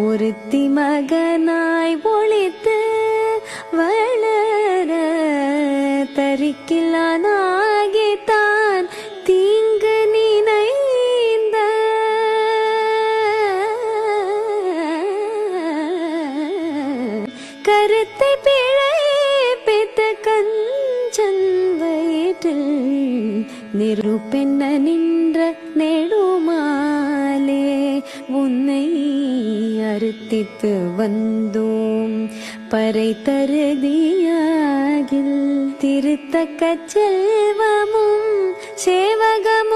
ஒருத்தி மகனாய் ஒளித்து வளர தரிக்கிலானாகித்தான் தீங்கு நினைந்த கருத்தை பிழைப்பித்த கஞ்சன் வயிற்றில் நிருப்பென்ன நின்ற நெடுமாலே உன்னை அறுத்தித்து வந்தோம் பறை தருதியாகில் திருத்தக்க செல்வமும் சேவகமும்